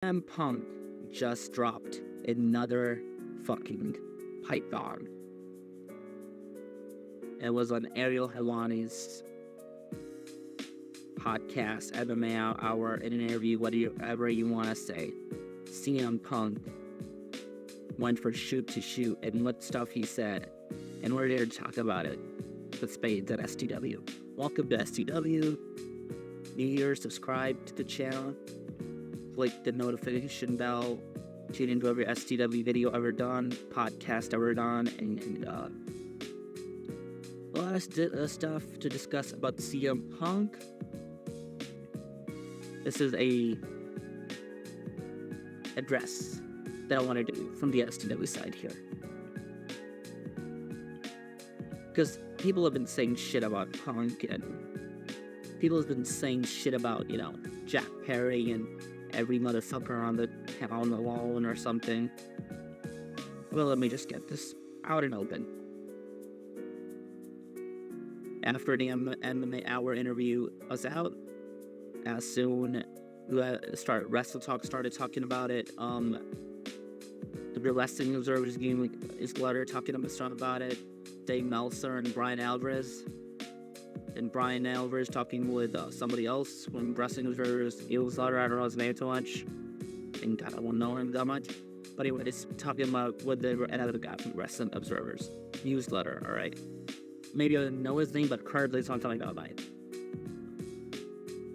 Punk just dropped another fucking python. It was on Ariel Hellwani's podcast, MMA Hour, in an interview, whatever you want to say. CM Punk went for shoot to shoot, and what stuff he said. And we're here to talk about it with Spades at STW. Welcome to STW. New Year, subscribe to the channel. Click the notification bell. Tune into every STW video ever done, podcast ever done, and a lot of stuff to discuss about CM Punk. This is a address that I want to do from the STW side here. Because people have been saying shit about Punk, and people have been saying shit about, jackperry and every motherfucker on the lawn or something. Well, let me just get this out and open. After the MMA Hour interview was out, as soon Wrestle Talk started talking about it, the Wrestling Observer is giving his letter talking about it. Dave Meltzer and Brian Alvarez. And Brian Alvarez talking with somebody else from Wrestling Observer's newsletter. I don't know his name too much. And I don't know him that much. But anyway, it's talking about with another guy from Wrestling Observer's newsletter, alright? Maybe I don't know his name, but currently it's on something about it.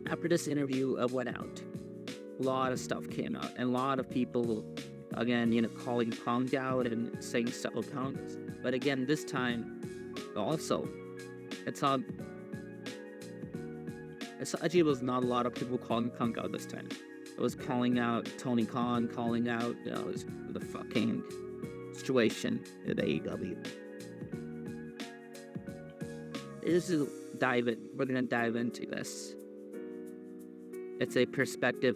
After this interview went out, a lot of stuff came out. And a lot of people, again, calling Punk out and saying stuff about Punk. But again, this time, also, actually, it was not a lot of people calling Punk out this time. It was calling out Tony Khan, calling out the fucking situation at AEW. We're gonna dive into this. It's a perspective.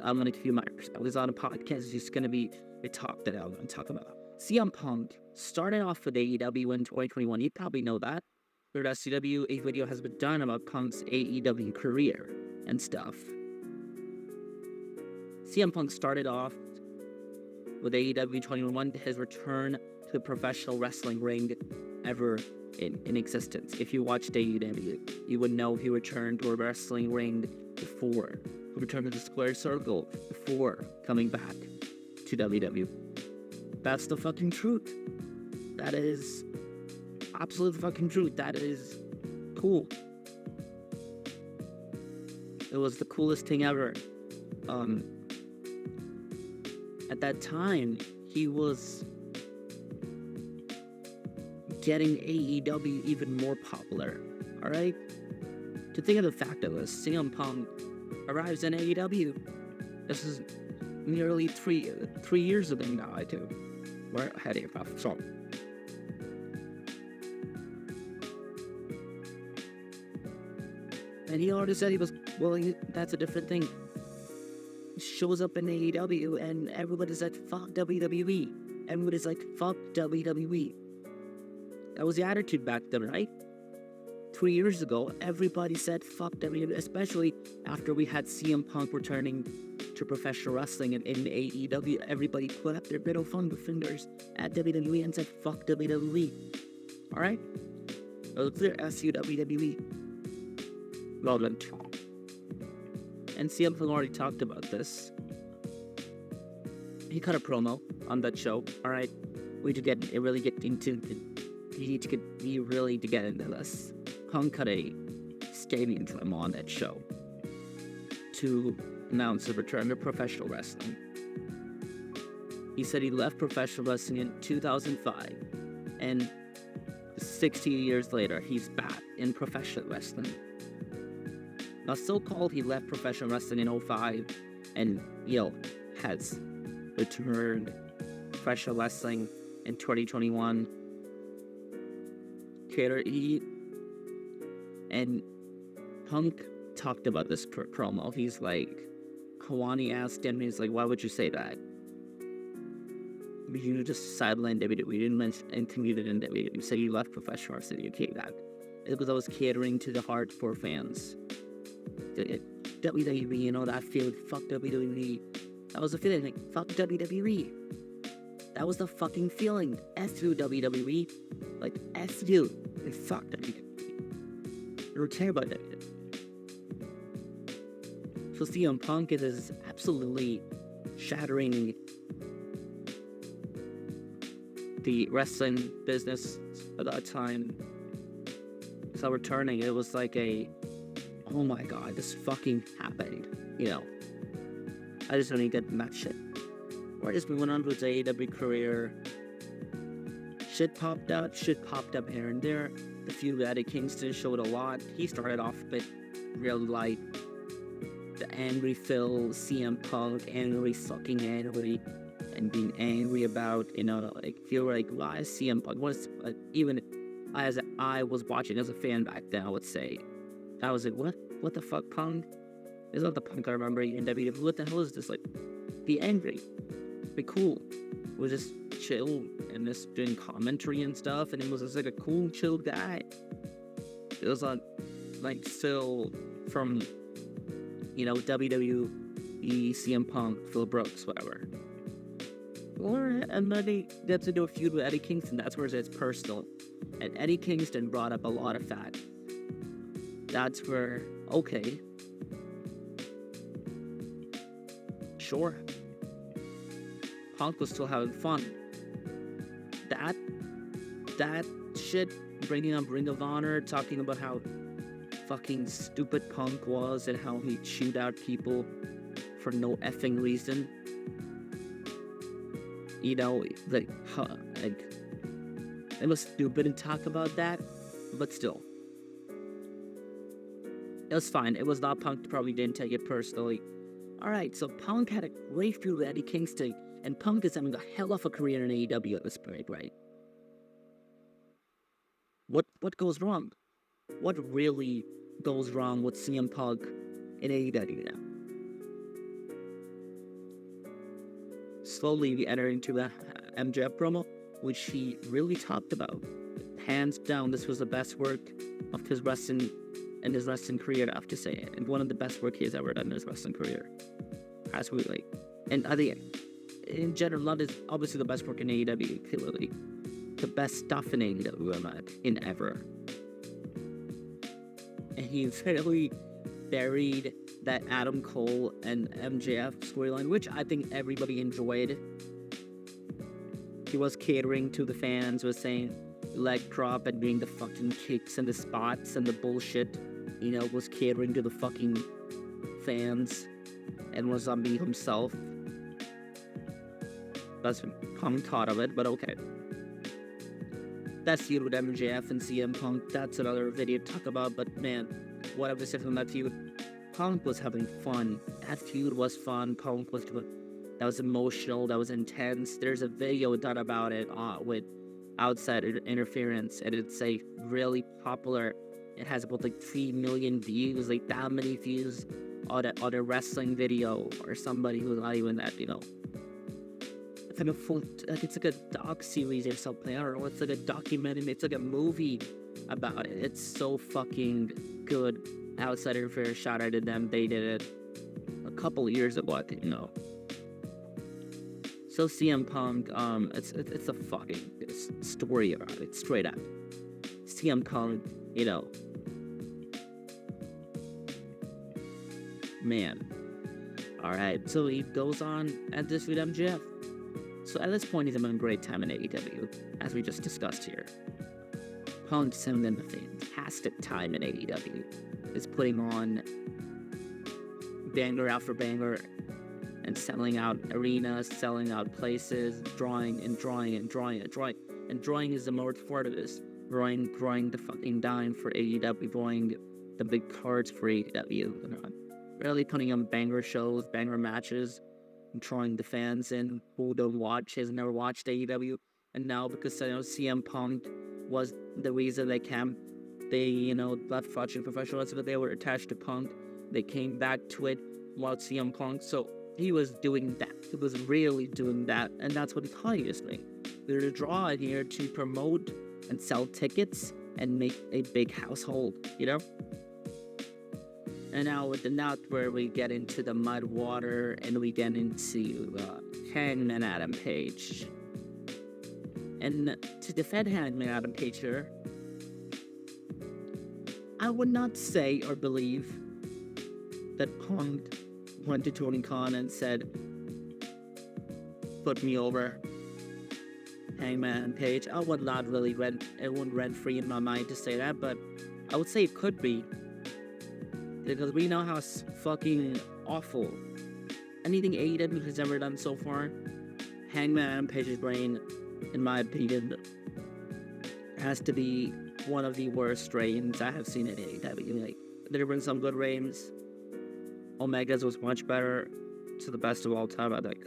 I'm gonna give you my perspective on a podcast. It's just gonna be a talk that I'm gonna talk about. CM Punk started off with AEW in 2021. You probably know that. For SCW, a video has been done about Punk's AEW career and stuff. CM Punk started off with AEW 2021, his return to the professional wrestling ring ever in existence. If you watched AEW, you would know he returned to a wrestling ring before. He returned to the square circle before coming back to WWE. That's the fucking truth. That is absolute fucking truth. That is cool. It was the coolest thing ever. At that time, he was getting AEW even more popular. Alright? To think of the fact of this, CM Punk arrives in AEW. This is nearly three years ago now, I do. We're heading off. So. And he already said he was willing. That's a different thing. He shows up in AEW and everybody's like, fuck WWE. Everybody's like, fuck WWE. That was the attitude back then, right? 3 years ago, everybody said fuck WWE, especially after we had CM Punk returning to professional wrestling in AEW. Everybody put up their middle fingers at WWE and said fuck WWE. Alright? It was clear SUWWE. Well done. And CM Punk already talked about this. He cut a promo on that show. Alright? We need to get into this. Punk cut a stadium promo on that show to announce the return to professional wrestling. He said he left professional wrestling in 2005, and 16 years later, he's back in professional wrestling. Now, so-called he left professional wrestling in 2005, and, has returned to professional wrestling in 2021. And Punk talked about this promo. He's like, Hellwani asked him, he's like, why would you say that? You just sidelined WWE. We didn't mention anything you did in WWE. You said you left professional wrestling. You came back. It was always catering to the hardcore fans. WWE, you know, that feeling, fuck WWE. That was the feeling, like, fuck WWE. That was the fucking feeling. F you, WWE. Like, F you. And fuck WWE. I don't care about WWE. So CM Punk is absolutely shattering the wrestling business at that time. So returning, it was like a, oh my god, this fucking happened, you know. I just don't need to get that shit. Or just moving on to his AEW career. Shit popped up here and there. The feud with Eddie Kingston showed a lot. He started off a bit real light. The angry Phil, CM Punk, angry, fucking angry, and being angry about, you know, like, feel like, why is CM Punk, even as I was watching as a fan back then, I would say, I was like, what the fuck, Punk? It's not the Punk I remember in WWE. What the hell is this? Like, be angry, be cool. We'll just chill and just doing commentary and stuff, and he was just like a cool, chill guy. It was like Phil from, you know, WWE, CM Punk, Phil Brooks, whatever. Or, and then he gets into a feud with Eddie Kingston. That's where it's personal. And Eddie Kingston brought up a lot of fat. That's where, okay. Sure. Punk was still having fun. That shit, bringing up Ring of Honor, talking about how fucking stupid Punk was and how he chewed out people for no effing reason. You know, like, it was stupid to talk about that, but still. It was fine. It was not Punk, probably didn't take it personally. Alright, so Punk had a great feud with Eddie Kingston, and Punk is having a hell of a career in AEW at this point, right? What goes wrong? What really goes wrong with CM Punk in AEW now? Slowly we enter into the MJF promo, which he really talked about. Hands down, this was the best work of his wrestling career, I have to say, and one of the best work he has ever done in his wrestling career. Absolutely. And I think, in general, that is obviously the best work in AEW, clearly. The best stuff in AEW in ever. And he really buried that Adam Cole and MJF storyline, which I think everybody enjoyed. He was catering to the fans, was saying leg drop and doing the fucking kicks and the spots and the bullshit, you know, was catering to the fucking fans and was on being himself. That's Punk thought of it, but okay. That feud with MJF and CM Punk, that's another video to talk about, but man, what I've said from that feud, Punk was having fun. That feud was fun. Punk was doing, that was emotional, that was intense. There's a video done about it with outside interference, and it's like really popular. It has about like 3 million views, like that many views on a wrestling video, or somebody who's not even that, you know. It's like a full, like it's like a doc series or something. I don't know. It's like a documentary. It's like a movie about it. It's so fucking good. Outside interference, shout out to them. They did it a couple years ago, I think, you know. So CM Punk, it's a fucking story about it, straight up. CM Punk, you know, man. All right, so he goes on at this with MJF. So at this point, he's having a great time in AEW, as we just discussed here. Punk's having a fantastic time in AEW. He's putting on banger after banger and selling out arenas, selling out places, drawing is the most part of this. Drawing the fucking dime for AEW, drawing the big cards for AEW. Really putting on banger shows, banger matches, and drawing the fans in who don't watch, has never watched AEW. And now, because CM Punk was the reason they left watching professional wrestling, but they were attached to Punk. They came back to it while CM Punk. So he was doing that. He was really doing that, and that's what he is doing. There's a draw in here to promote and sell tickets and make a big household, you know? And now with the knot where we get into the mud water and we get into Hangman Adam Page. And to defend Hangman Adam Page here, I would not say or believe that Punk went to Tony Khan and said, put me over Hangman Page. I would not really it wouldn't rent free in my mind to say that, but I would say it could be. Because we know how fucking awful anything AEW has ever done so far. Hangman Adam Page's reign, in my opinion, has to be one of the worst reigns I have seen in AEW. Like, there been some good reigns. Omega's was much better, to the best of all time. I think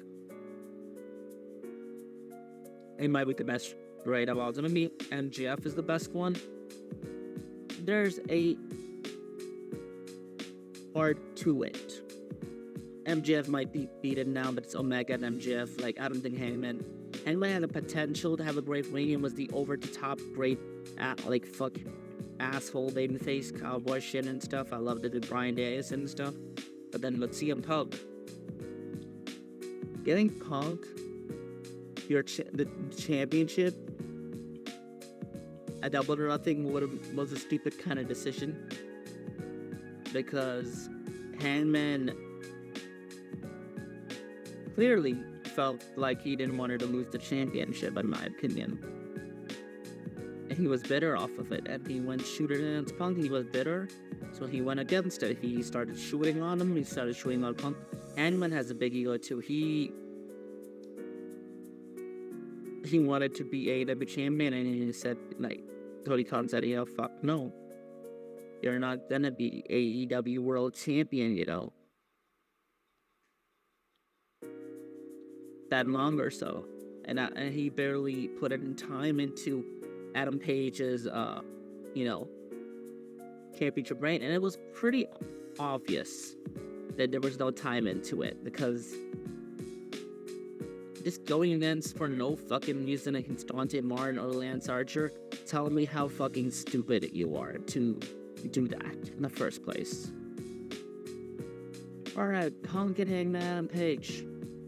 it might be the best reign of all time. Maybe MJF is the best one. There's a part to it. MJF might be beaten now, but it's Omega and MJF. Like, I don't think Hangman had the potential to have a great reign and was the over-the-top great, asshole babyface cowboy shit and stuff. I loved it with Brian Diaz and stuff. But then with CM Punk, getting Punk the championship at Double or Nothing was a stupid kind of decision. Because Hangman clearly felt like he didn't want her to lose the championship, in my opinion. And he was bitter off of it, and he went shooting against Punk. He was bitter, so he went against it. He started shooting on him. He started shooting on Punk. Hangman has a big ego too. He wanted to be AEW champion, and he said, like, Tony Khan said, fuck no. You're not gonna be AEW World Champion, that long or so. And he barely put any time into Adam Page's, championship reign. And it was pretty obvious that there was no time into it, because just going against for no fucking reason against Dante Martin or Lance Archer, telling me how fucking stupid you are to do that in the first place. Alright, Punk and Hangman Page.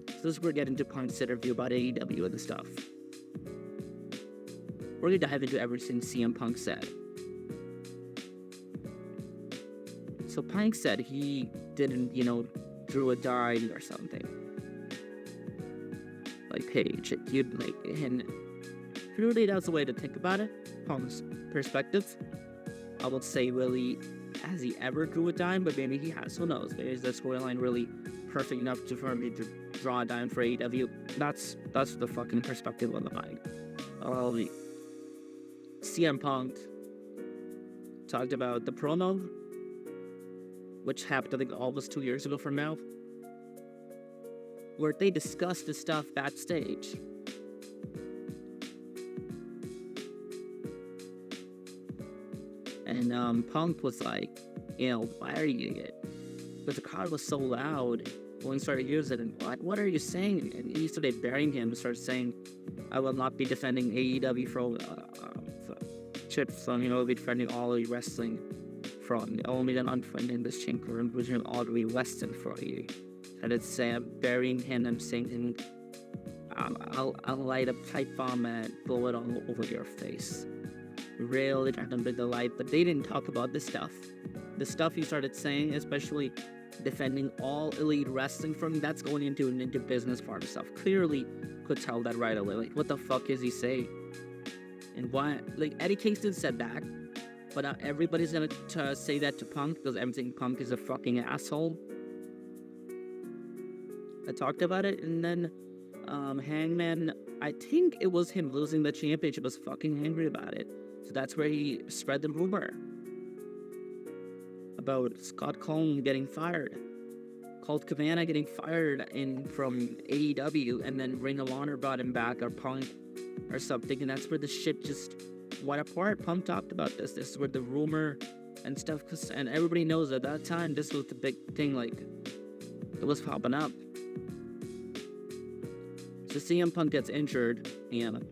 So this is where we're getting to Punk's interview about AEW and stuff. We're gonna dive into everything CM Punk said. So Punk said he didn't, drew a dime or something. Like Page, and really that's the way to think about it. Punk's perspective. I would say, really, has he ever drew a dime? But maybe he has. Who knows? Maybe is the storyline really perfect enough for me to draw a dime for AEW? That's the fucking perspective on the mind. CM Punk talked about the promo, which happened, I think, almost 2 years ago from now, where they discussed the stuff backstage. And Punk was like, why are you doing it? But the crowd was so loud when he started using it. What are you saying? And he started burying him and started saying, I will not be defending AEW for shit from, I'll be defending all the wrestling from only then unfriending this chinker and which all the wrestling for you. And it's burying him and saying, I'll light a pipe bomb and blow it all over your face. Really trying to bring the light, but they didn't talk about this stuff. The stuff he started saying, especially defending all elite wrestling from, that's going into business part of stuff. Clearly could tell that right away. Like, what the fuck is he saying? And why? Like, Eddie Kingston said that, but not everybody's gonna say that to Punk because everything Punk is a fucking asshole. I talked about it, and then Hangman, I think it was him losing the championship, was fucking angry about it. So that's where he spread the rumor about Scott Cohn getting fired, Colt Cabana getting fired from AEW, and then Ring of Honor brought him back, or Punk, or something, and that's where the shit just went apart. Punk talked about this. This is where the rumor and stuff, and everybody knows at that time this was the big thing, like, it was popping up. So CM Punk gets injured, and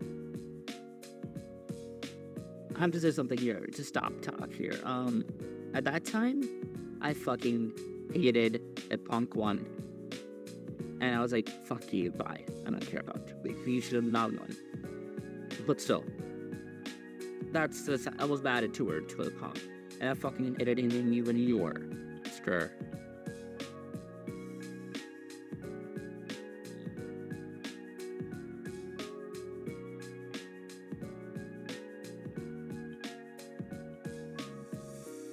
I have to say something here, to stop talk here. At that time, I fucking hated that Punk won. And I was like, fuck you, bye. I don't care about you. You should have not won. But still, I was mad at to the Punk. And I fucking hated him even your stir.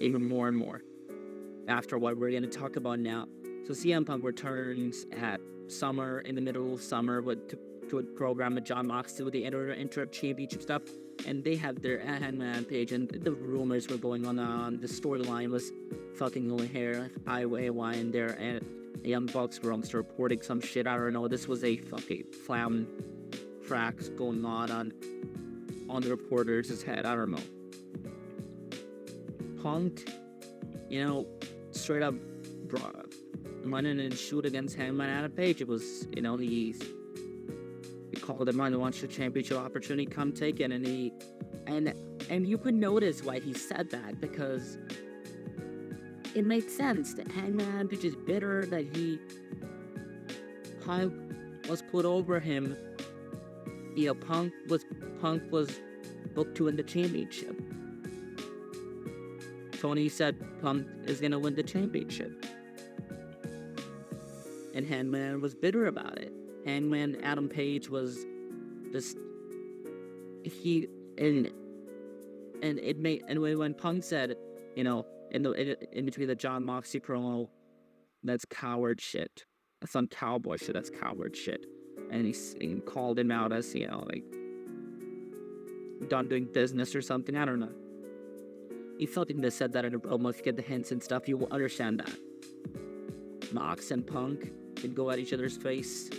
Even more and more. After what we're gonna talk about now. So CM Punk returns at summer, in the middle of summer, to a program with John Moxley with the Interrupt Championship stuff. And they have their Hangman page, and the rumors were going on. The storyline was fucking going here, IY in there, and the Young Bucks were almost reporting some shit. I don't know. This was a fucking flam fracks going on the reporters' head. I don't know. Punk, straight up running and shoot against Hangman Adam Page. It was, he called him on the One Championship opportunity, come take it, and you could notice why he said that, because it makes sense that Hangman Adam Page is bitter that Punk was put over him. Punk was booked to win the championship. Tony said Punk is gonna win the championship. And Hangman was bitter about it. Hangman Adam Page was just when Punk said, in between the John Moxley promo, that's coward shit. That's not cowboy shit, that's coward shit. And he called him out as, done doing business or something, I don't know. He felt he said that in a promo. If you get the hints and stuff, you will understand that. Mox and Punk can go at each other's face.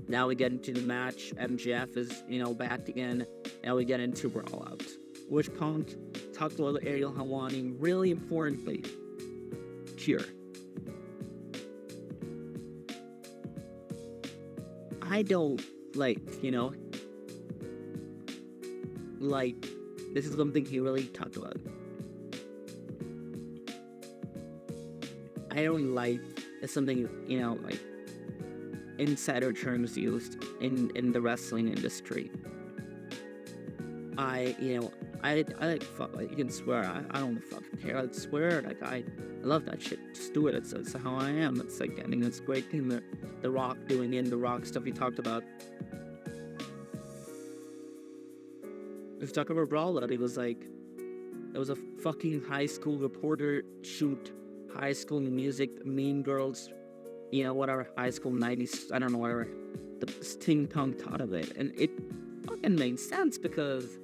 Now we get into the match. MJF is, back again. Now we get into Brawl Out, which Punk talked about Ariel Hellwani, really importantly. Cure. I don't this is something he really talked about. I don't like it's something, insider terms used in the wrestling industry. You can swear. I don't fucking care. I'd swear. I love that shit. Just do it. It's how I am. It's I think it's a great thing that The Rock doing the Rock stuff he talked about. If talking about Brawl Out, he was like, it was a fucking high school reporter shoot, high school music, Mean Girls, whatever, high school 90s, I don't know, whatever. The Sting Tongue thought of it. And it fucking made sense because,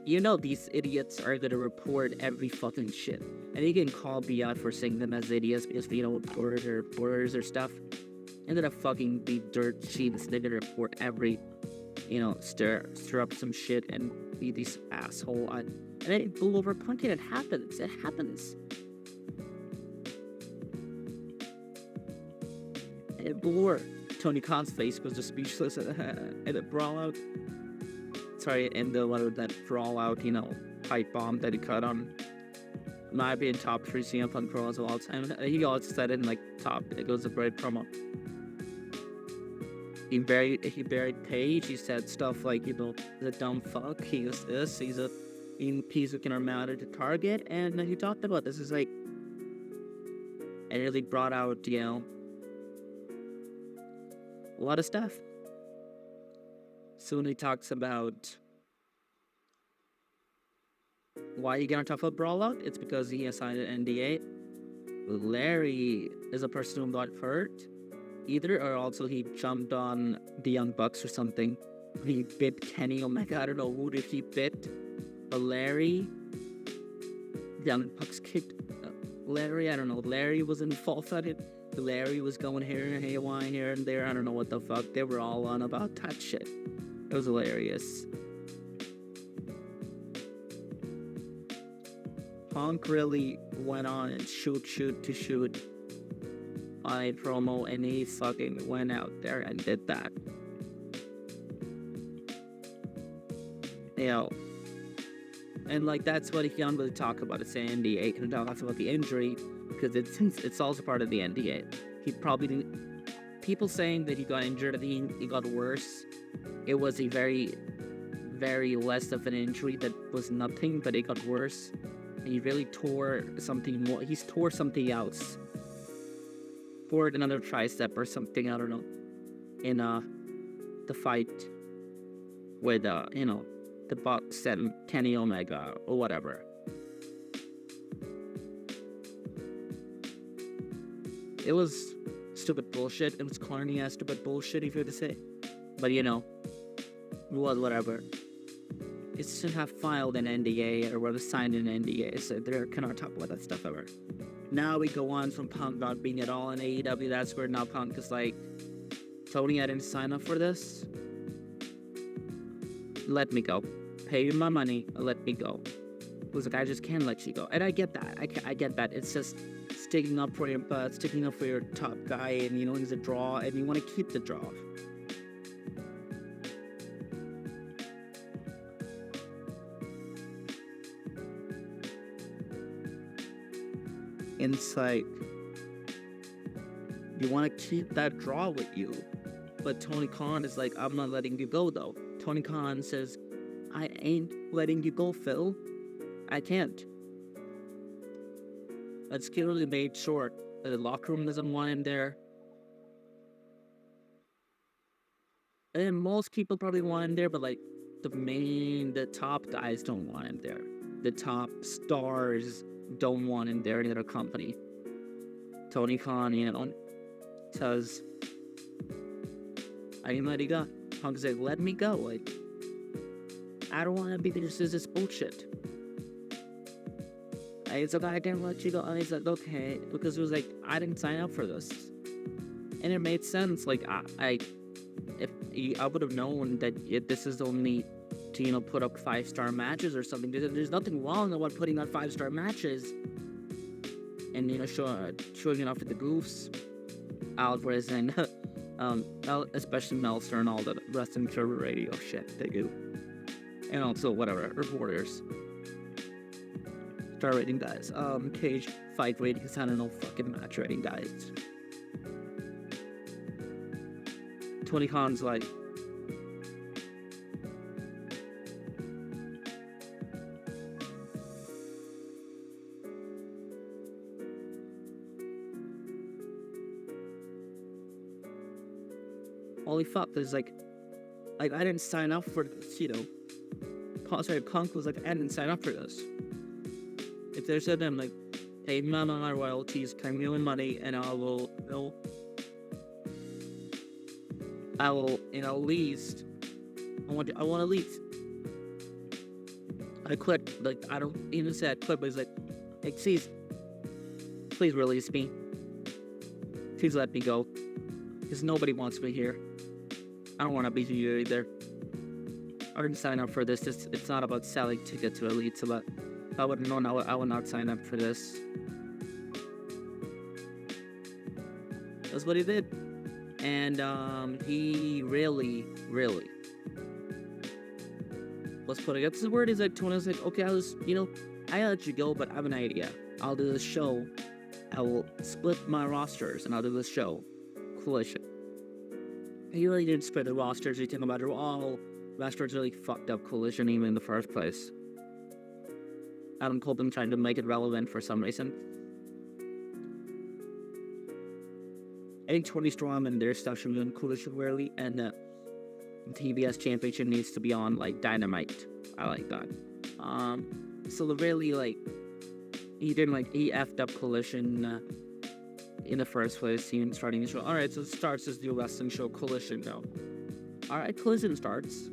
these idiots are gonna report every fucking shit. And you can call me out for saying them as idiots because, reporters or stuff. And then fucking be dirt sheets, they're gonna report every stir up some shit and be this asshole. And then it blew over Punk, and it happens. It happens. And it blew over. Tony Khan's face was just speechless at the Brawl Out. Sorry, and that Brawl Out, pipe bomb that he cut on. Might be in top 3 CM Punk promos of all time. He always said it in top. It goes a great promo. He buried Paige. He said stuff like, he's a dumb fuck. He is this. He's a piece who can amount to target. And he talked about this. It's and it really brought out, a lot of stuff. Soon he talks about why he got on top of Brawl Out. It's because he signed an NDA. Larry is a person who got hurt. Either, or also he jumped on the Young Bucks or something. He bit Kenny Omega. I don't know who did he bit. But Larry, the Young Bucks kicked Larry. I don't know. Larry was involved at it. Larry was going here and there. I don't know what the fuck. They were all on about that shit. It was hilarious. Punk really went on and shoot on a promo, and he fucking went out there and did that. And like that's what he can't really talk about. It's an NDA. He can talk about the injury because it's also part of the NDA. He probably didn't. People saying that he got injured, that he got worse. It was a very, very less of an injury that was nothing, but it got worse. And he really tore something more. He's tore something else. Tore another tricep or something. I don't know. In the fight with the Bucks and Kenny Omega or whatever. It was stupid bullshit. It was corny ass stupid bullshit, if you were to say. But whatever. It shouldn't have filed an NDA or whether signed an NDA, so they cannot talk about that stuff ever. Now we go on from Punk not being at all in AEW. That's where now Punk is like, Tony, I didn't sign up for this. Let me go. Pay you my money. Let me go. Because like, I just can't let you go. And I get that. I get that. It's just sticking up for your butt, sticking up for your top guy, and he's a draw, and you want to keep the draw. And it's like, you want to keep that draw with you. But Tony Khan is like, I'm not letting you go, though. Tony Khan says, I ain't letting you go, Phil. I can't. It's clearly made short. The locker room doesn't want him there. And most people probably want him there, but like, the top guys don't want him there. The top stars don't want him there in their company. Tony Khan, says, I didn't let you go. Punk's like, let me go. Like, I don't want to be this bullshit. It's like, I didn't let you go. And he's like, okay, because it was like, I didn't sign up for this. And it made sense. Like, I would have known that this is only to, put up 5-star matches or something. There's nothing wrong about putting on 5-star matches. And, showing it off with the goofs. Alvarez and, especially Meltzer and all the wrestling server radio shit they do. And also, whatever, reporters. Star rating guys. Cage fight ratings, I don't know, fucking match rating guys. Tony Khan's like, holy fuck, there's like I didn't sign up for this, Punk was like, I didn't sign up for this. If they said them, like, pay me my royalties, pay me my money, and I will, at least, I want to leave. I quit. Like, I don't even say I quit, but it's like, please release me. Please let me go. Because nobody wants me here. I don't want to be here either. I didn't sign up for this. It's not about selling tickets to Elite. It's about, if I would have known, I would not sign up for this. That's what he did. And he really was putting up his word. He's like, Tony was like, okay, I let you go, but I have an idea. I'll do this show. I will split my rosters, and I'll do this show. Collision. He really didn't split the rosters. You think about it, all rosters really fucked up Collision even in the first place. Adam Cole them trying to make it relevant for some reason. I think Tony Storm and their stuff should be on Collision rarely, and the TBS Championship needs to be on like Dynamite. I like that. So the really he effed up Collision in the first place, even starting the show. Alright, so it starts as the wrestling show Collision now. Alright, Collision starts.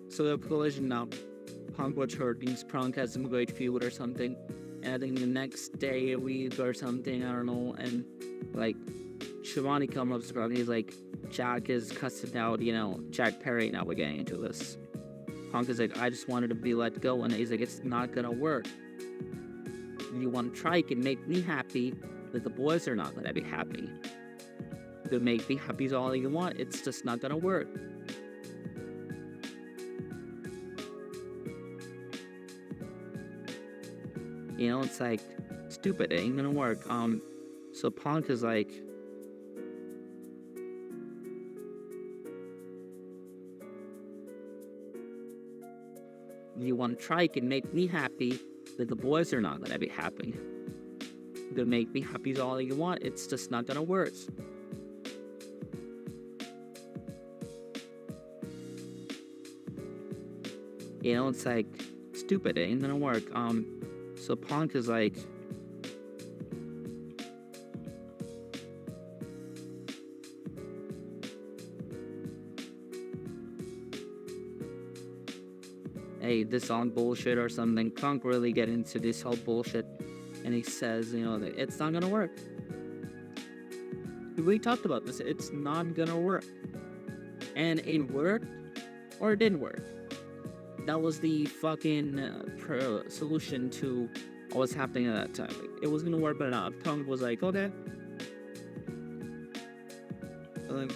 So the Collision now. Punk was hurt, means Punk has some great feud or something. And I think the next day, a week or something, I don't know, and Hellwani comes up to Punk and he's like, Jack is cussing out, jackperry, now we're getting into this. Punk is like, I just wanted to be let go, and he's like, it's not gonna work. You want to try, you can make me happy, but the boys are not gonna be happy. You can make me happy is all you want, it's just not gonna work. It's like, stupid, it ain't gonna work. So Punk is like, you want to try, you can make me happy, but the boys are not gonna be happy. You can make me happy is all you want, it's just not gonna work. It's like, stupid, it ain't gonna work. So Punk is like, hey, this song bullshit or something. Punk really get into this whole bullshit, and he says, that it's not gonna work. We talked about this. It's not gonna work, and it worked, or it didn't work. That was the fucking solution to what was happening at that time. It was gonna work, but not. Punk was like, okay, and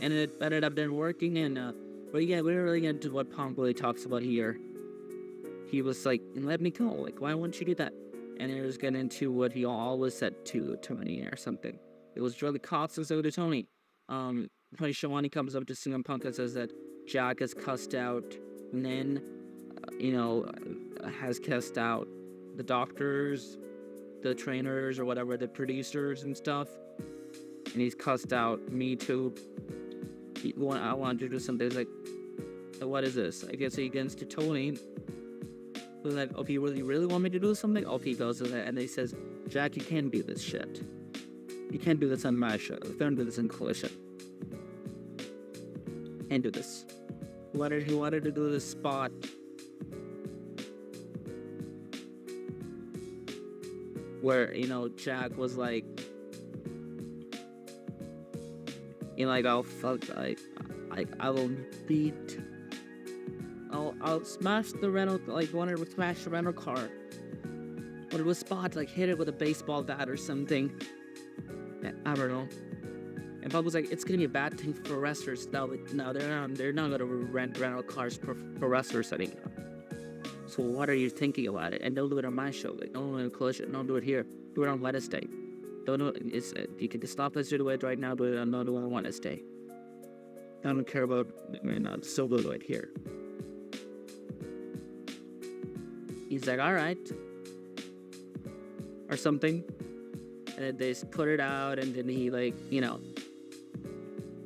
it ended up then working, and but yeah, we're really into what Punk really talks about here. He was like, let me go, like, why wouldn't you do that? And it was getting into what he always said to Tony or something. It was really constant to Tony. Hellwani comes up to CM Punk and says that Jack has cussed out Nen, has cussed out the doctors, the trainers, or whatever, the producers and stuff. And he's cussed out me too. I want to do something. It's like, what is this? I guess he gets to Tony. He's like, okay, you really want me to do something? Okay, he goes to that, and he says, Jack, you can't do this shit. You can't do this on my show. Don't do this in Collision. Can't do this. He wanted to do this spot where, Jack was like, oh fuck, I will beat, I'll smash the rental, wanted to smash the rental car. Wanted to spot, hit it with a baseball bat or something. I don't know. And Bob was like, it's gonna be a bad thing for wrestlers. No, they're not gonna rent rental cars for wrestlers anymore. So what are you thinking about it? And don't do it on my show. Don't do it in Collision. Don't do it here. Do it on Wednesday. Don't do it. You can just stop us to do it right now. Do it on Wednesday. I don't care about still do it here. He's like, all right, or something. And then they put it out, and then he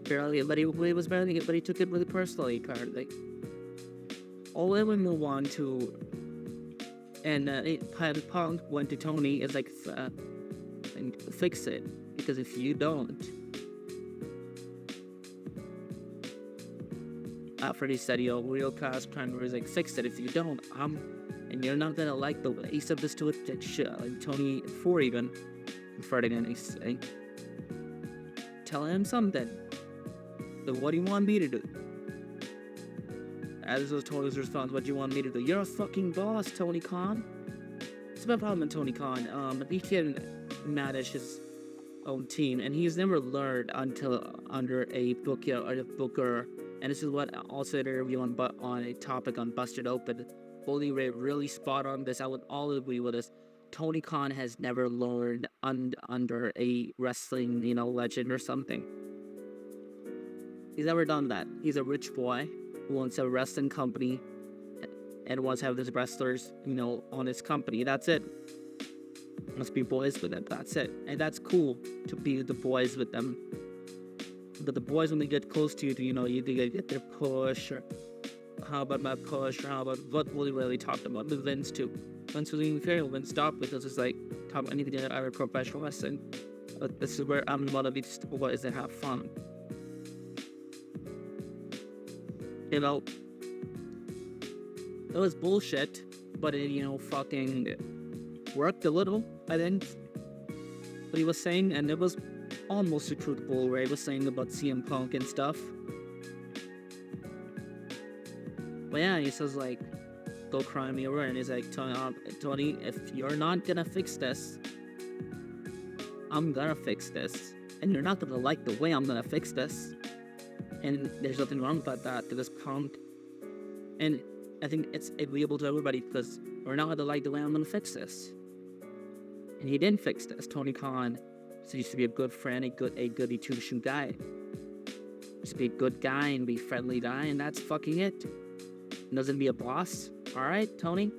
barely, but he took it really personally. All then we move on to, and Punk went to Tony. It's like, and fix it, because if you don't, after he said, real cast crime was like, fix it. If you don't, and you're not gonna like the way he said this to it. Tony for even Ferdinand, he's saying, tell him something. So what do you want me to do? As was Tony's response, what do you want me to do? You're a fucking boss, Tony Khan. It's my problem with Tony Khan. He can manage his own team, and he's never learned until under a booker or a booker. And this is what also an interview on a topic on Busted Open. Bully Ray really spot on this. I would all agree with this. Tony Khan has never learned under a wrestling, legend or something. He's never done that. He's a rich boy who wants a wrestling company and wants to have these wrestlers, on his company. That's it. Must be boys with them. That's it. And that's cool to be the boys with them. But the boys, when they get close to you, you get their push, or how about my push, or how about what we really talked about with Vince too. Vince was even fair. Vince stopped because it's like, talk anything that I would professional wrestling. This is where I'm one of these boys that have fun. It was bullshit, but it, fucking worked a little, I think, what he was saying, and it was almost the truth where he was saying about CM Punk and stuff. But yeah, he says, go cry me a river, and he's like, Tony, if you're not gonna fix this, I'm gonna fix this, and you're not gonna like the way I'm gonna fix this. And there's nothing wrong about that, because Punk, and I think it's agreeable to everybody, because we're not gonna like the way I'm gonna fix this. And he didn't fix this. Tony Khan used to be a good friend, a goody two-shoe guy. Used to be a good guy and be a friendly guy, and that's fucking it. He doesn't be a boss. Alright, Tony?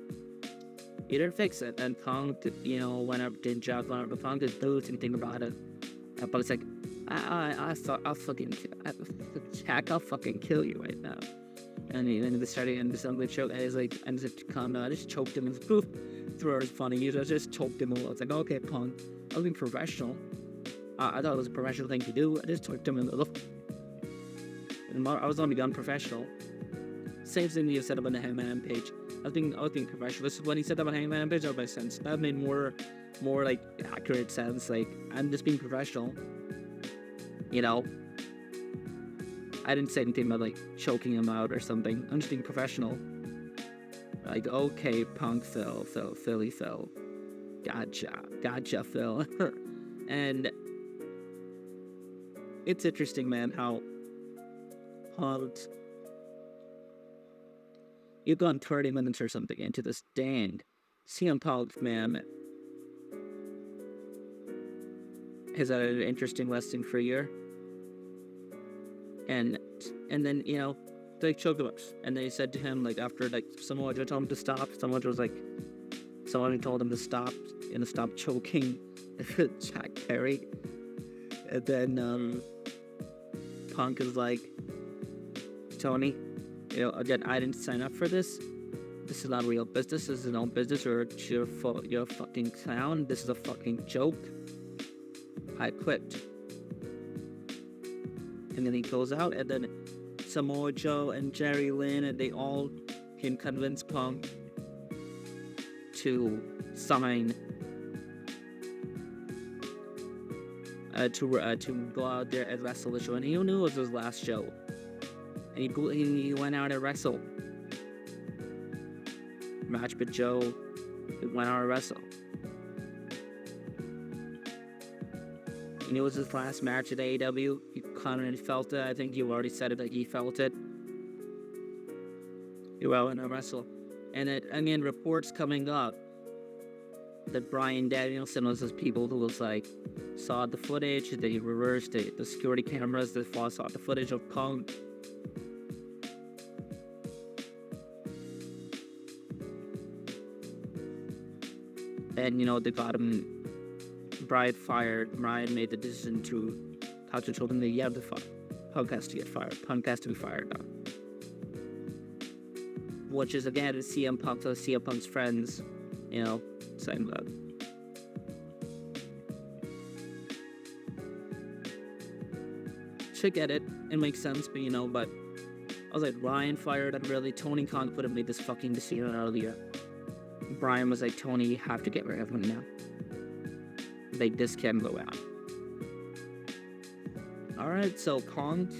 You didn't fix it. And Punk, went up, did Jack, went up, but Punk didn't do anything about it. And Punk's like, I'll fucking kill you right now. And then they started and something choke, and he's like, and just calm down. I just choked him and poof, threw out his funny. I just choked him a little. I was like, okay, Punk, I was being professional. I thought it was a professional thing to do. I just choked him a little. And I was only unprofessional. Same thing you said about the Hangman page. I was being professional. This is when he said that about Hangman page, that made sense. That made more like accurate sense. Like, I'm just being professional. I didn't say anything about like choking him out or something. I'm just being professional. Like, okay, Punk, Philly, Phil. Gotcha, Phil. And it's interesting, man, how Punk, you've gone 30 minutes or something into this dang CM Punk, man. Is that an interesting lesson for you? And then, they choked him up. And they said to him, like, after, like, someone told him to stop. Someone told him to stop, stop choking jackperry. And then, Punk is like, Tony, again, I didn't sign up for this. This is not real business. This is no business. You're a fucking clown. This is a fucking joke. I quit. And then he goes out, and then Samoa Joe and Jerry Lynn, and they all can convince Punk to sign, to go out there and wrestle the show. And he knew it was his last show, and he went out and wrestled. Match with Joe, he went out and wrestled. And it was his last match at AEW. He kind of felt it. I think you already said it, like he felt it. He went and wrestle. And again, reports coming up that Bryan Danielson was those people who was like, saw the footage, they reversed the security cameras, that saw the footage of Punk. And, they got him. Brian fired. Brian made the decision to talk to children that the fire. Punk has to get fired. Punk has to be fired now. Which is again CM Punk's friends, saying that. Should get it. It makes sense, but I was like, Ryan fired, and really Tony Khan could have made this fucking decision earlier. Brian was like, Tony, you have to get rid of him now. Like, this can go out. Alright, so Punk.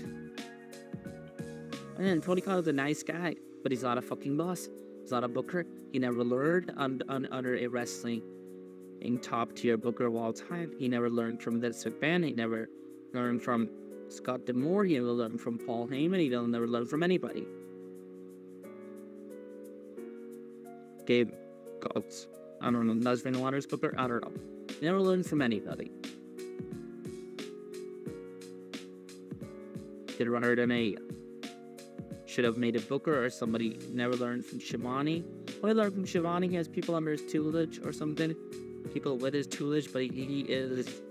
And Tony Khan is a nice guy, but he's not a fucking boss. He's not a booker. He never learned under a wrestling in top tier booker of all time. He never learned from Vince McMahon. He never learned from Scott D'Amore. He never learned from Paul Heyman. He never learned from anybody. Gabe Goats. I don't know. Nasrin Waters booker? I don't know. Never learned from anybody. Did Robert M.A. should have made a booker or somebody. Never learned from Shivani. Well, I learned from Shivani. He has people under his tutelage or something. People with his tutelage, but he is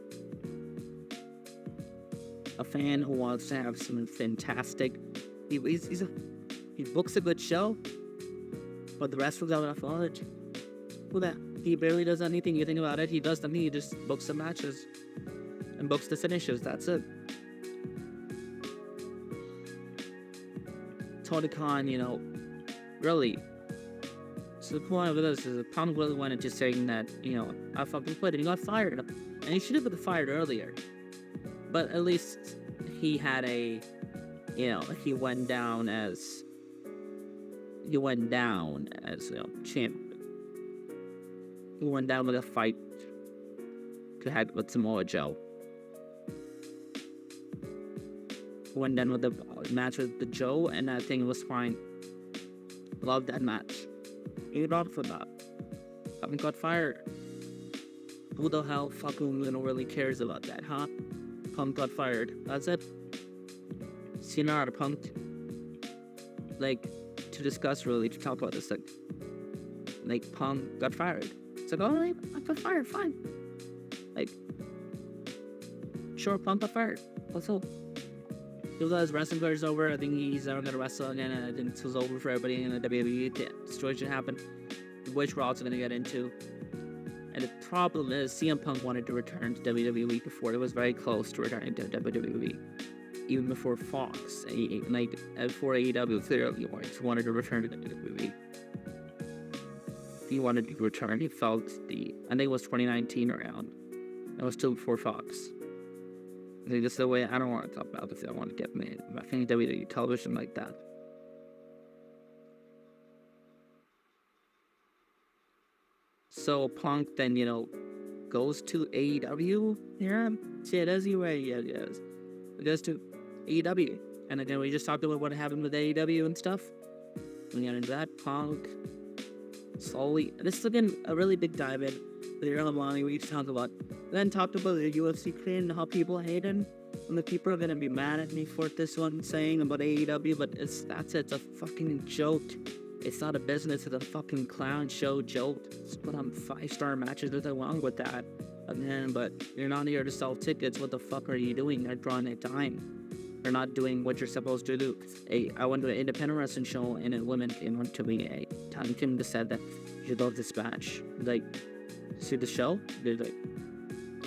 a fan who wants to have something fantastic. He books a good show, but the rest of them are knowledge. Who that? He barely does anything. You think about it, he does nothing. He just books the matches and books the finishes. That's it. Tony Khan, really. So the point of this is that Punk really went into saying that, I fucking quit, and he got fired. And he should have been fired earlier. But at least he had he went down as champ. He went down with a fight to have with Samoa Joe. He went down with the match with the Joe, and I think it was fine. Loved that match. He got for that. Haven't got fired. Who the hell fucking really cares about that, huh? Punk got fired. That's it. CNR Punk, like, to discuss really, to talk about this, like Punk got fired. It's like, oh, I got fired, fine. Like, sure, Punk got fired. What's up? He his wrestling career's over. I think he's never gonna wrestle again, and I think this was over for everybody in the WWE. The situation happened, which we're also gonna get into. And the problem is, CM Punk wanted to return to WWE before it was very close to returning to WWE. Even before Fox, like before AEW, clearly wanted to return to WWE. He wanted to return. He felt I think it was 2019 around. It was still before Fox. Like, just the way I don't want to talk about this. I want to get made. I think WWE television like that. So Punk then, goes to AEW. Yeah, shit, does he? Right? Yeah, yes. He goes to AEW, and again, we just talked about what happened with AEW and stuff. We got into that. Punk slowly. This has been a really big dive in. The Hellwani we talked about. Then talked about the UFC clean and how people hate him. And the people are gonna be mad at me for this one saying about AEW, but it's a fucking joke. It's not a business, it's a fucking clown show joke. Let's put on 5-star matches, there's nothing wrong with that. Again, but you're not here to sell tickets, what the fuck are you doing? You're drawing a dime. You're not doing what you're supposed to do. I went to an independent wrestling show and a woman came up to me, Tom Kim just said that you love this match. Like, see the show? They're like,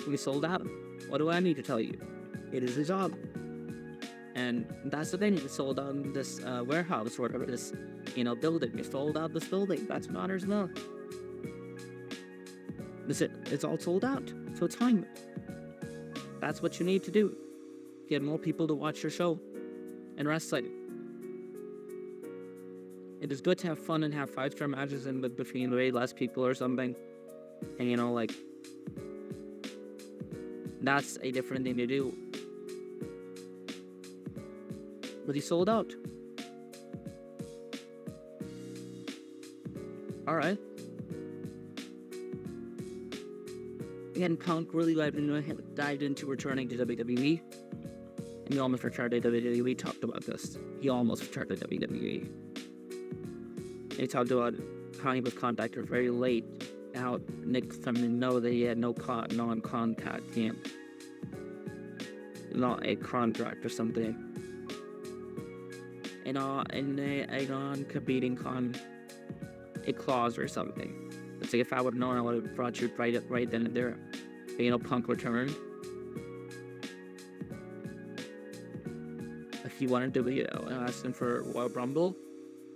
we sold out. What do I need to tell you? It is a job. And that's the thing, we sold out this warehouse or whatever, this, building. We sold out this building. That's what matters now. That's it. It's all sold out. So it's fine. That's what you need to do. Get more people to watch your show and wrestling. It is good to have fun and have 5-star matches in between way less people or something. And that's a different thing to do. But he sold out. Alright. Again, Punk really dived into returning to WWE. And he almost returned to WWE. We talked about this. He almost returned to WWE. And he talked about how he was contacted very late. How Nick Thummim know that he had no non-contact him. Not a contract or something. And a non-competing a clause or something. It's like if I would have known, I would have brought you right then and there. But, Punk returned. If he wanted to be asking for Royal Rumble,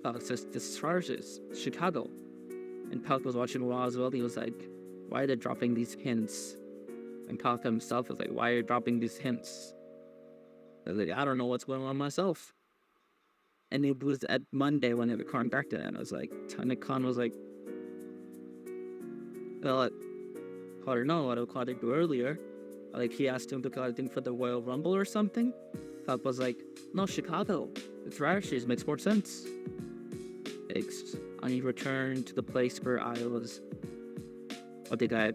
it's just this charges Chicago. And Punk was watching Raw as well. He was like, "Why are they dropping these hints?" And Punk himself was like, "Why are you dropping these hints?" I was like, "I don't know what's going on myself." And it was at Monday when they were contacted, and I was like, Nick Khan was like, well, I don't know what I called it earlier. Like, he asked him to call it for the Royal Rumble or something. Punk was like, no, Chicago. It's Rashis, makes more sense. And he returned to the place where I was, what they got,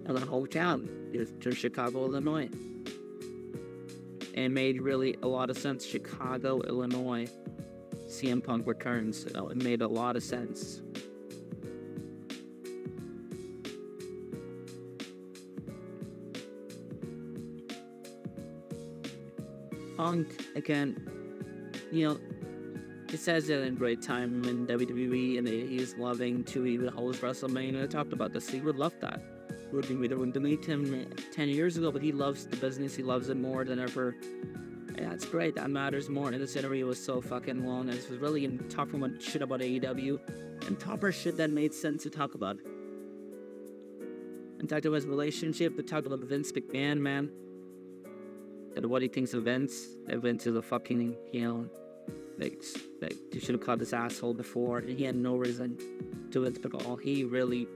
in the hometown, to Chicago, Illinois. And made really a lot of sense. Chicago, Illinois, CM Punk returns. It made a lot of sense. Punk, again, it says that in great time in WWE, and he's loving to even host WrestleMania. I talked about this. He would love that. We would meet him 10 years ago, but he loves the business. He loves it more than ever. Yeah, that's great. That matters more. And this interview was so fucking long. And this was really talking about shit about AEW and topper shit that made sense to talk about. And talked about his relationship. We talked about Vince McMahon, man. And what he thinks of Vince. That Vince is a fucking, like you should have called this asshole before. And he had no reason to it at all. He really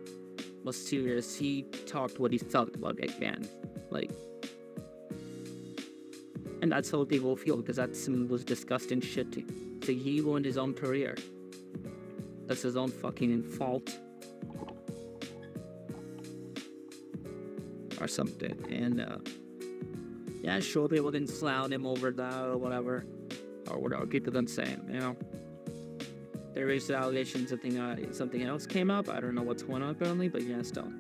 was serious. He talked what he felt about McMahon. And that's how people feel, because that was disgusting shit. So he ruined his own career. That's his own fucking fault. or something. And yeah, sure, people can clown him over that or whatever, people can say, There is allegations that something else came up. I don't know what's going on currently, but yeah, still.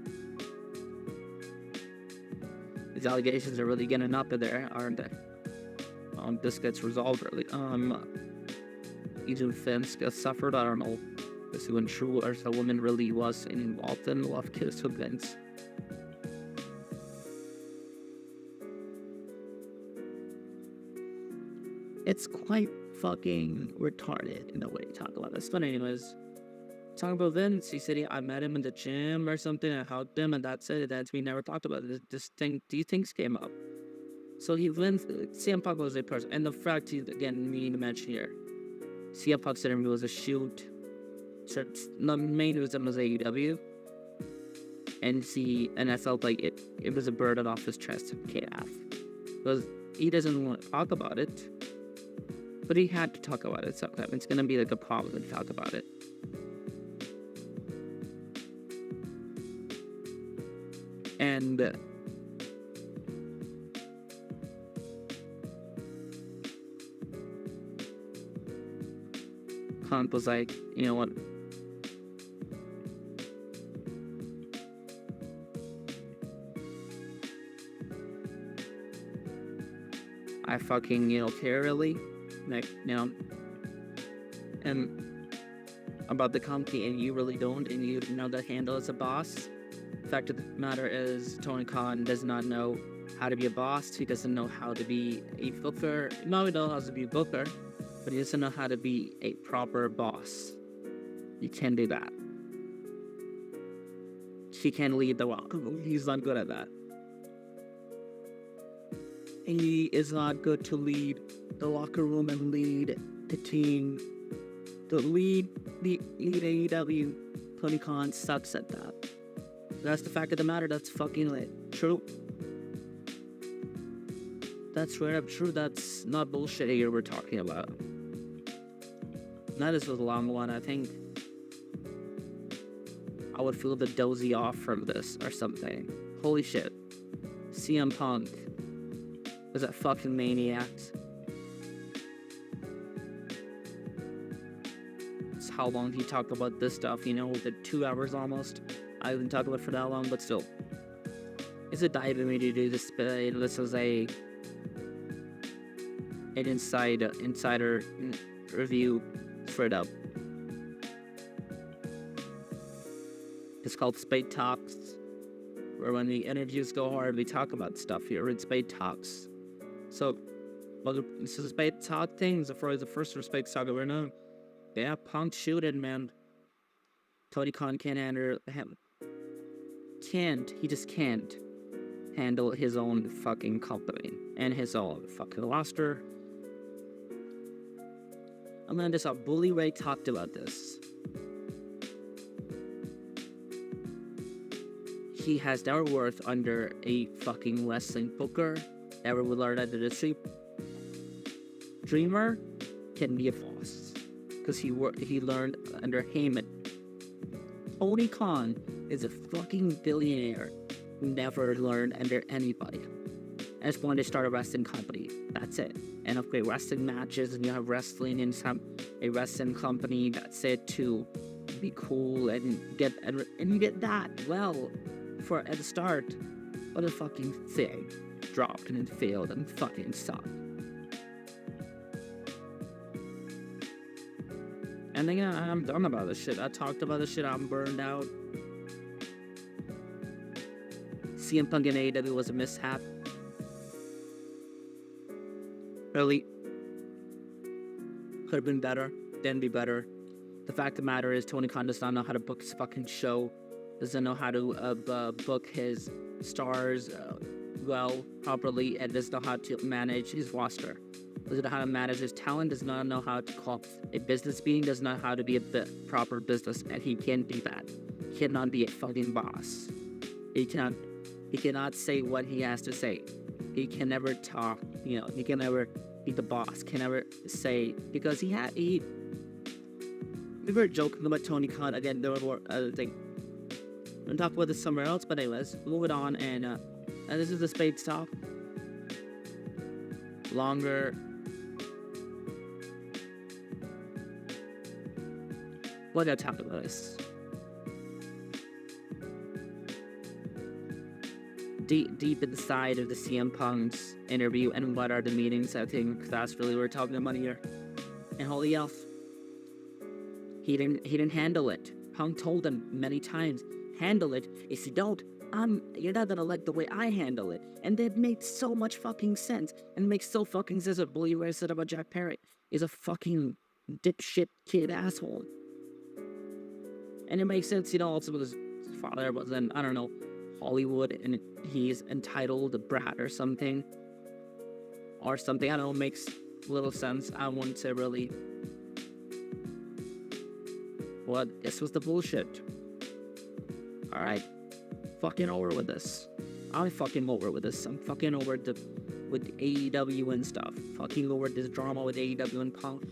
These allegations are really getting up in there, aren't they? This gets resolved early. Agent Finsk suffered. I don't know if this went true or if the woman really was involved in love kiss events. It's quite fucking retarded in the way to talk about this. But anyways, talking about Vince, he said I met him in the gym or something. I helped him, and that's it. We never talked about it. These things came up. So CM Punk was a person, and the fact again, me to mention here, CM Punk's interview was a shoot. So the main reason was AEW, and I felt like it was a burden off his chest of KF, because he doesn't want to talk about it, but he had to talk about it sometime. It's gonna be like a problem to talk about it. And Hunt was like, you know what? I fucking, care really, and about the company, and you really don't, and you know the handle as a boss. The fact of the matter is, Tony Khan does not know how to be a boss. He doesn't know how to be a booker. No, he knows how to be a booker, but he doesn't know how to be a proper boss. You can't do that. He can't lead the locker room. He's not good at that. He is not good to lead the locker room and lead the team. To lead AEW, Tony Khan sucks at that. That's the fact of the matter. That's fucking true. That's straight up true. That's not bullshit here we're talking about. Now this was a long one. I think I would feel the dozy off from this or something. Holy shit. CM Punk was a fucking maniac. It's how long he talked about this stuff, the 2 hours almost. I didn't talk about it for that long, but still. It's a dive in me to do this. This was an insider review straight up. It's called Spade Talks, where when the interviews go hard, we talk about stuff here. It's Spade Talks. So, this is a Spade Talk thing. The first Spade Talk we're known. Yeah, Punk shooting, man. Tony Khan can't handle him. He just can't handle his own fucking company and his own fucking roster. And then this Bully Ray talked about this. He has their worth under a fucking wrestling booker. Ever would learn that the industry. Dreamer can be a boss because he learned under Heyman. Tony Khan is a fucking billionaire who never learned under anybody. I just wanted to start a wrestling company. That's it. And upgrade wrestling matches, and you have wrestling in a wrestling company. That's it to be cool and get that well at the start. What a fucking thing. Dropped and it failed and fucking sucked. And then I'm done about this shit. I talked about this shit. I'm burned out. CM Punk in AEW was a mishap. Really. Could have been better. Didn't be better. The fact of the matter is, Tony Khan does not know how to book his fucking show. Doesn't know how to book his stars properly, and doesn't know how to manage his roster. Doesn't know how to manage his talent. Does not know how to call a business meeting. Does not know how to be a proper business, and he can't do that. He cannot be a fucking boss. He cannot say what he has to say. He can never talk. He can never be the boss. Can never say, because we were joking about Tony Khan again. There were other things. We'll talk about this somewhere else, but anyways, moving on, and this is the Spades talk. Longer. What did I talk about this? Deep inside of the CM Punk's interview, and what are the meetings? I think that's really what we're talking about here. And holy elf, he didn't handle it. Punk told him many times, handle it. If you don't, you're not gonna like the way I handle it. And that made so much fucking sense. And makes so fucking sense what Bully Ray said about Jack Perry. He's a fucking dipshit kid asshole. And it makes sense, also with his father, but then, I don't know, Hollywood, and he's entitled a brat or something. I don't know, makes little sense. I wouldn't say really. Well, this was the bullshit. Alright. Fucking over with this. I'm fucking over with this. I'm fucking over with AEW and stuff. Fucking over this drama with AEW and Punk.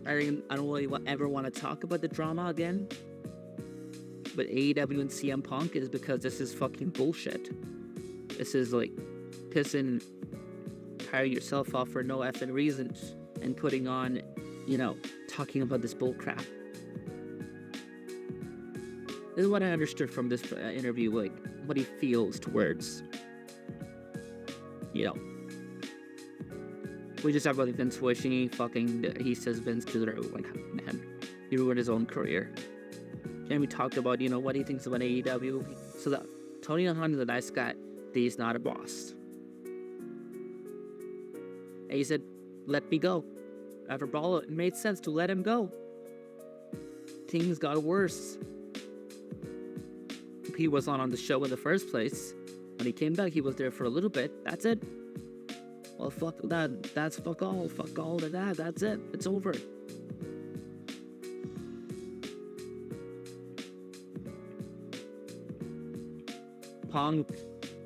I don't really ever want to talk about the drama again. But AEW and CM Punk is because this is fucking bullshit. This is like pissing, tiring yourself off for no effing reason and putting on, talking about this bullcrap. This is what I understood from this interview, like what he feels towards, We just have like Vince wishing he says Vince deserved, like, man, he ruined his own career. And we talked about, what he thinks about AEW. So that Tony Khan is a nice guy, but he's not a boss. And he said, let me go. After Brawl, it made sense to let him go. Things got worse. He was not on the show in the first place. When he came back, he was there for a little bit. That's it. Well, fuck that. That's fuck all. Fuck all of that. That's it. It's over.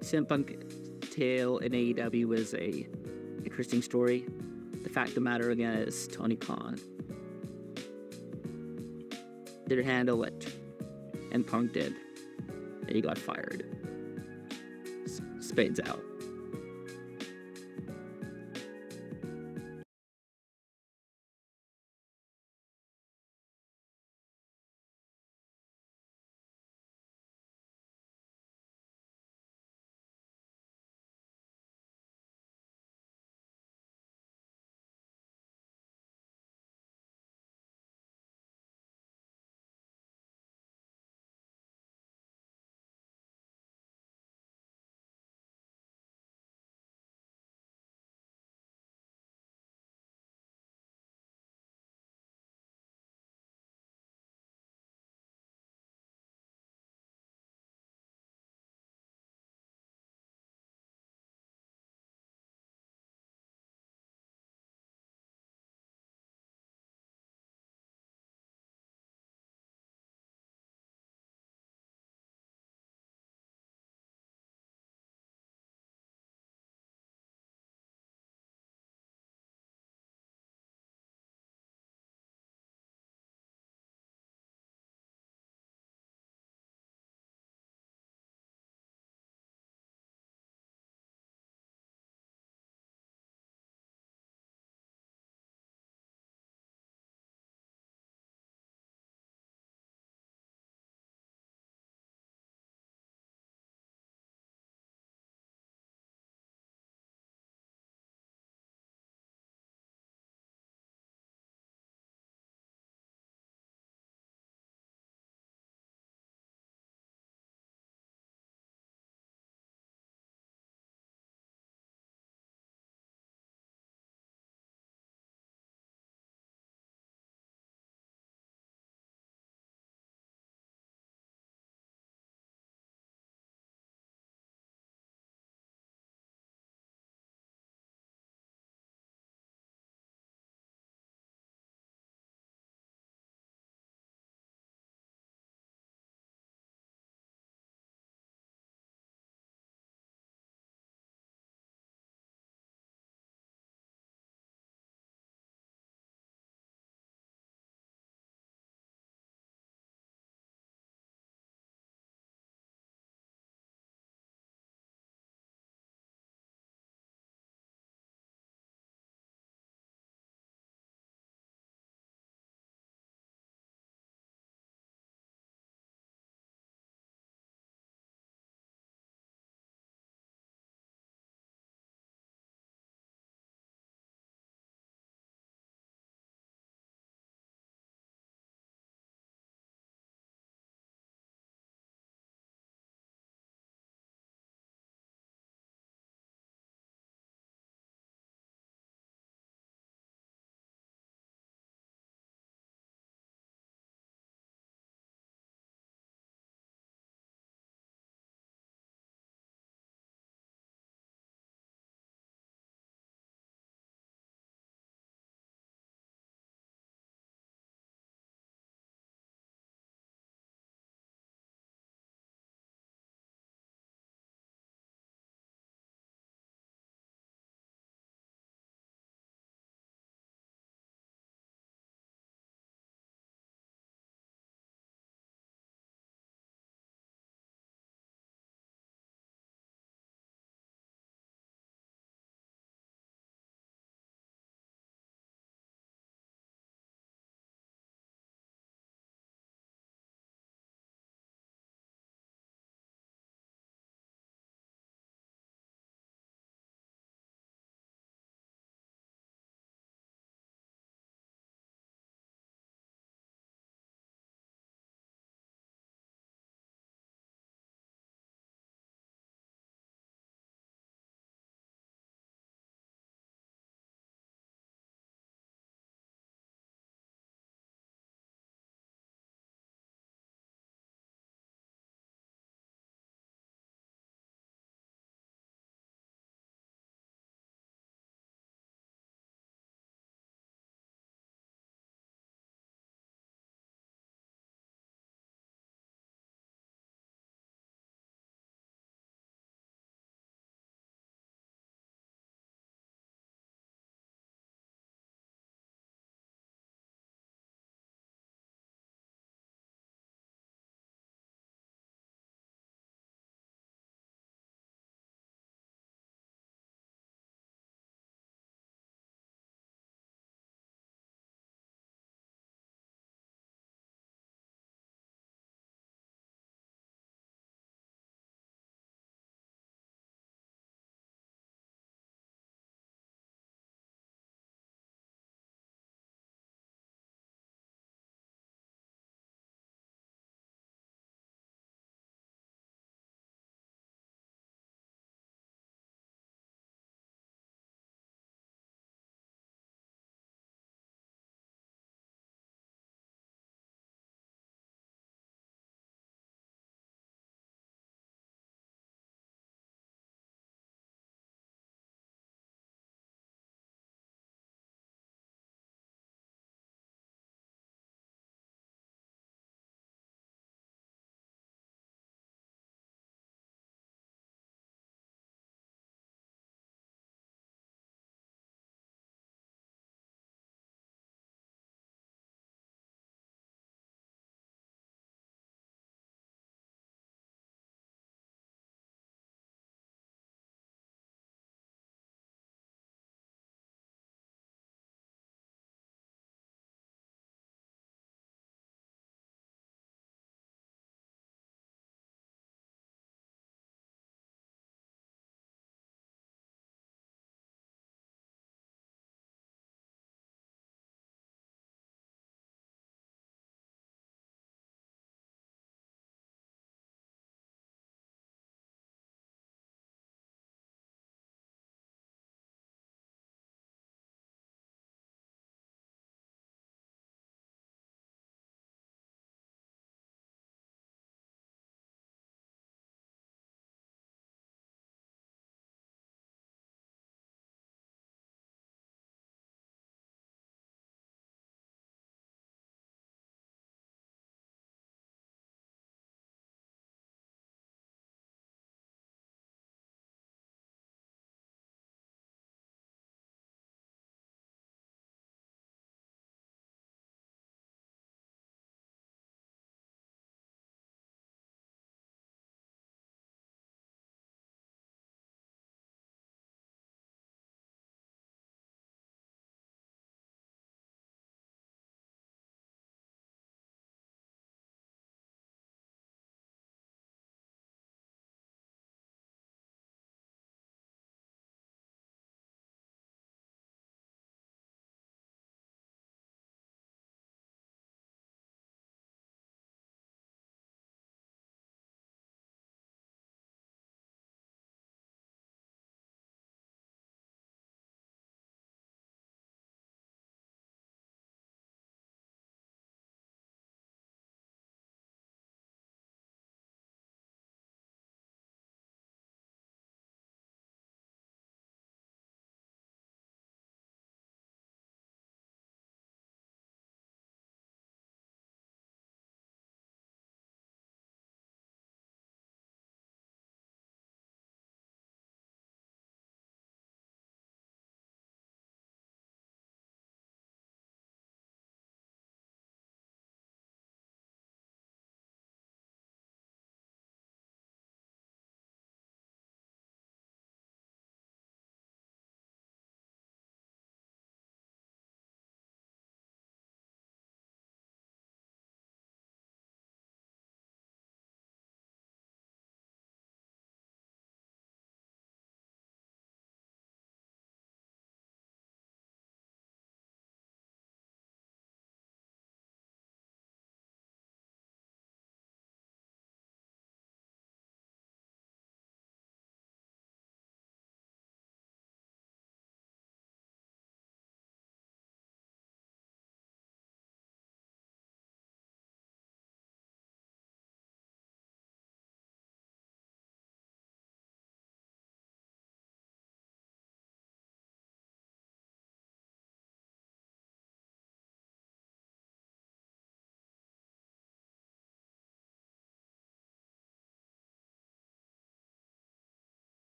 CM Punk tale in AEW is a interesting story. The fact of the matter again is Tony Khan didn't handle it, and Punk did. And he got fired. Spades out.